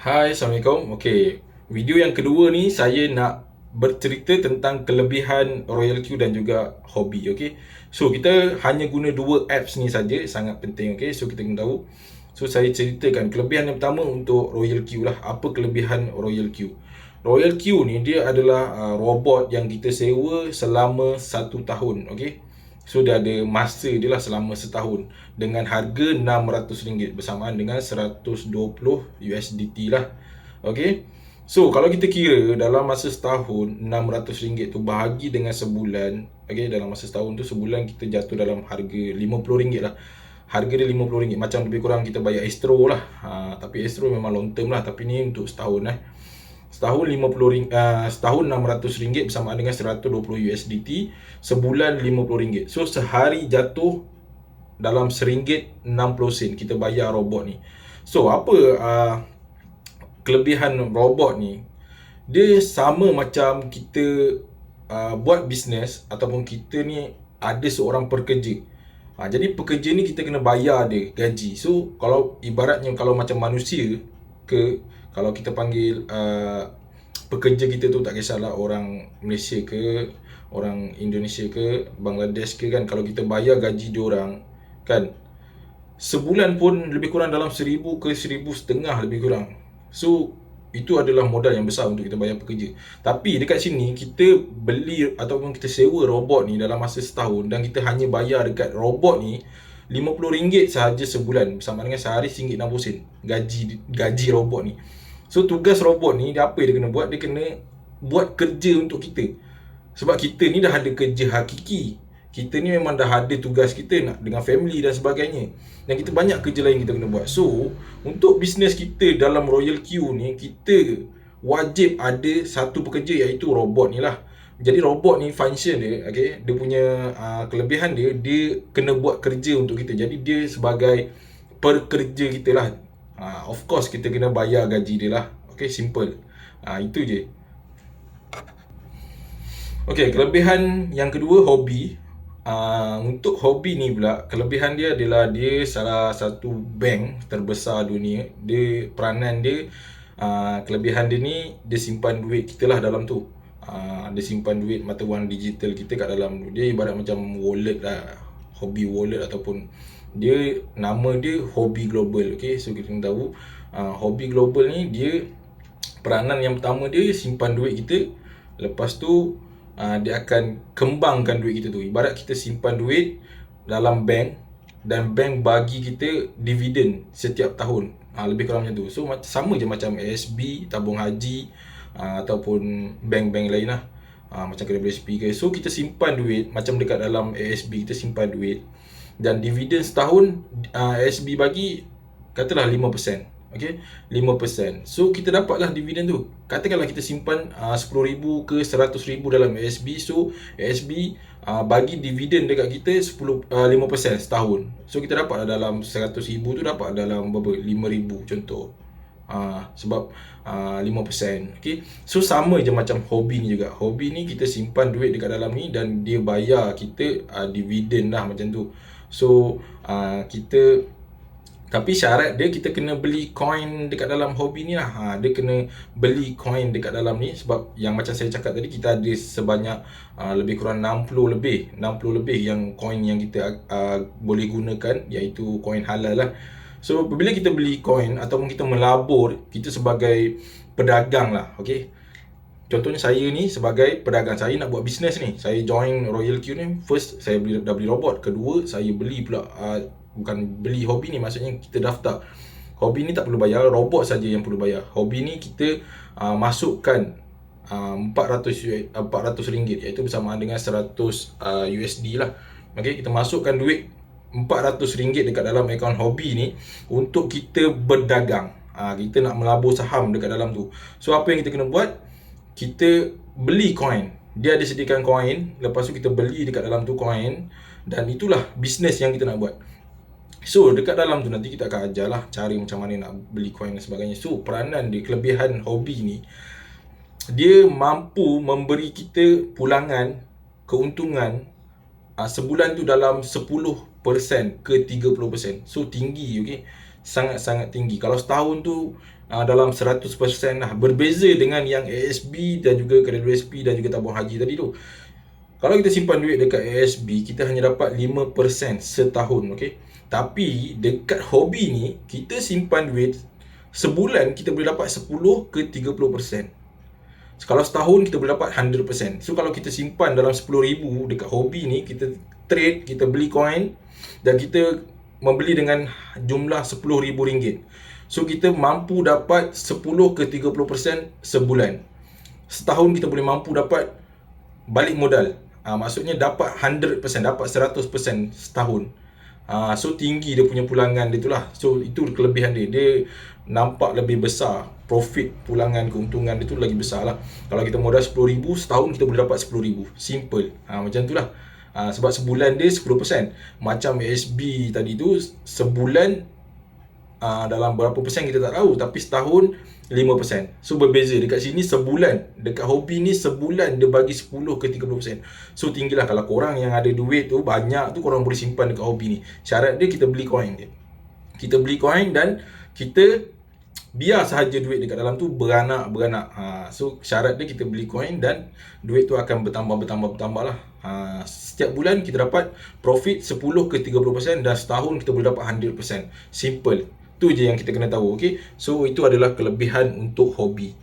Hai, Assalamualaikum. Okey, video yang kedua ni saya nak bercerita tentang kelebihan Royal Q dan juga hobi. Okey, so kita hanya guna dua apps ni saja, sangat penting. Okey, so kita kena tahu. So saya ceritakan kelebihan yang pertama untuk Royal Q lah. Apa kelebihan Royal Q? Royal Q ni dia adalah robot yang kita sewa selama 1 tahun. Okey, so dia ada masa dia lah selama setahun dengan harga RM600 bersamaan dengan 120 USDT lah. Okey. So kalau kita kira dalam masa setahun RM600 tu bahagi dengan sebulan, okey, dalam masa setahun tu sebulan kita jatuh dalam harga RM50 lah. Harga dia RM50, macam lebih kurang kita bayar Astro lah. Tapi Astro memang long term lah, tapi ni untuk setahun Setahun RM50, setahun RM600 bersamaan dengan 120 USDT, sebulan RM50. So sehari jatuh dalam RM1.60 kita bayar robot ni. So apa kelebihan robot ni? Dia sama macam kita buat bisnes ataupun kita ni ada seorang pekerja. Jadi pekerja ni kita kena bayar dia gaji. So kalau ibaratnya kalau macam manusia ke, kalau kita panggil pekerja kita tu, tak kisahlah orang Malaysia ke, orang Indonesia ke, Bangladesh ke kan, kalau kita bayar gaji diorang kan, sebulan pun lebih kurang dalam 1,000 ke 1,500 lebih kurang. So itu adalah modal yang besar untuk kita bayar pekerja. Tapi dekat sini kita beli ataupun kita sewa robot ni dalam masa setahun dan kita hanya bayar dekat robot ni RM50 sahaja sebulan, bersama dengan sehari RM1.60 gaji robot ni. So tugas robot ni dia apa dia kena buat? Dia kena buat kerja untuk kita. Sebab kita ni dah ada kerja hakiki. Kita ni memang dah ada tugas kita nak dengan family dan sebagainya. Dan kita banyak kerja lain kita kena buat. So, untuk bisnes kita dalam Royal Q ni, kita wajib ada satu pekerja, iaitu robot ni lah. Jadi robot ni function dia, okay, dia punya kelebihan dia, dia kena buat kerja untuk kita. Jadi dia sebagai pekerja kita lah. Of course kita kena bayar gaji dia lah. Okay, simple. Itu je. Okay, kelebihan yang kedua, hobi. Untuk hobi ni pula, kelebihan dia adalah dia salah satu bank terbesar dunia. Dia peranan dia, kelebihan dia ni, dia simpan duit kita lah dalam tu. Dia simpan duit mata wang digital kita kat dalam tu. Dia ibarat macam wallet lah, hobi wallet, ataupun dia nama dia Hobi Global. Okay, so kita tahu Hobi Global ni dia peranan yang pertama dia simpan duit kita. Lepas tu dia akan kembangkan duit kita tu. Ibarat kita simpan duit dalam bank dan bank bagi kita dividen setiap tahun. Lebih kurang macam tu. So sama je macam ASB, tabung haji, ataupun bank-bank lain lah, macam KWSP ke. So kita simpan duit macam dekat dalam ASB, kita simpan duit dan dividen setahun ASB bagi katalah 5%. Okay, 5%. So kita dapatlah dividen tu. Katakanlah kita simpan RM10,000 ke RM100,000 dalam ASB. So ASB bagi dividen dekat kita 5% setahun. So kita dapat dalam RM100,000 tu dapat dalam berapa? RM5,000 contoh. Sebab 5%. Okay, so sama je macam hobi ni juga. Hobi ni kita simpan duit dekat dalam ni dan dia bayar kita dividen lah macam tu. So kita, tapi syarat dia kita kena beli coin dekat dalam hobi ni lah. Dia kena beli coin dekat dalam ni. Sebab yang macam saya cakap tadi, kita ada sebanyak lebih kurang 60 lebih yang coin yang kita boleh gunakan, iaitu coin halal lah. So bila kita beli coin ataupun kita melabur, kita sebagai pedagang lah. Okay, contohnya saya ni sebagai pedagang, saya nak buat bisnes ni. Saya join Royal Q ni. First saya dah beli robot. Kedua saya beli pula, bukan beli hobi ni, maksudnya kita daftar. Hobi ni tak perlu bayar, robot saja yang perlu bayar. Hobi ni kita masukkan RM400, iaitu bersamaan dengan 100 USD lah. Okay, kita masukkan duit RM400 dekat dalam akaun hobi ni untuk kita berdagang. Kita nak melabur saham dekat dalam tu. So apa yang kita kena buat? Kita beli coin. Dia ada sediakan coin, lepas tu kita beli dekat dalam tu coin, dan itulah bisnes yang kita nak buat. So dekat dalam tu nanti kita akan ajar lah cara macam mana nak beli coin dan sebagainya. So peranan dia, kelebihan hobi ni, dia mampu memberi kita pulangan, keuntungan sebulan tu dalam 10% ke 30%. So tinggi, okay, sangat-sangat tinggi. Kalau setahun tu dalam 100% lah. Berbeza dengan yang ASB dan juga KWSP dan juga tabung haji tadi tu. Kalau kita simpan duit dekat ASB, kita hanya dapat 5% setahun, okey. Tapi dekat hobi ni, kita simpan duit sebulan kita boleh dapat 10 ke 30%. Kalau setahun kita boleh dapat 100%. So kalau kita simpan dalam 10,000 dekat hobi ni, kita trade, kita beli coin dan kita membeli dengan jumlah RM10,000. So kita mampu dapat 10 ke 30% sebulan. Setahun kita boleh mampu dapat balik modal. Maksudnya dapat 100%, dapat 100% setahun. So tinggi dia punya pulangan dia tu lah. So itu kelebihan dia. Dia nampak lebih besar. Profit, pulangan, keuntungan dia tu lagi besar lah. Kalau kita modal RM10,000, setahun kita boleh dapat RM10,000. Simple. Macam tu lah. Sebab sebulan dia 10%. Macam SB tadi tu, sebulan dalam berapa persen kita tak tahu, tapi setahun 5%. So berbeza. Dekat sini sebulan, dekat hobi ni sebulan dia bagi 10 ke 30%. So tinggilah. Kalau korang yang ada duit tu banyak tu, korang boleh simpan dekat hobi ni. Syarat dia kita beli coin dia. Kita beli coin dan kita biar sahaja duit dekat dalam tu beranak. So syarat dia kita beli coin dan duit tu akan bertambah lah. Setiap bulan kita dapat profit 10 ke 30% dan setahun kita boleh dapat 100%. Simple. Tu je yang kita kena tahu, okey. So itu adalah kelebihan untuk hobi.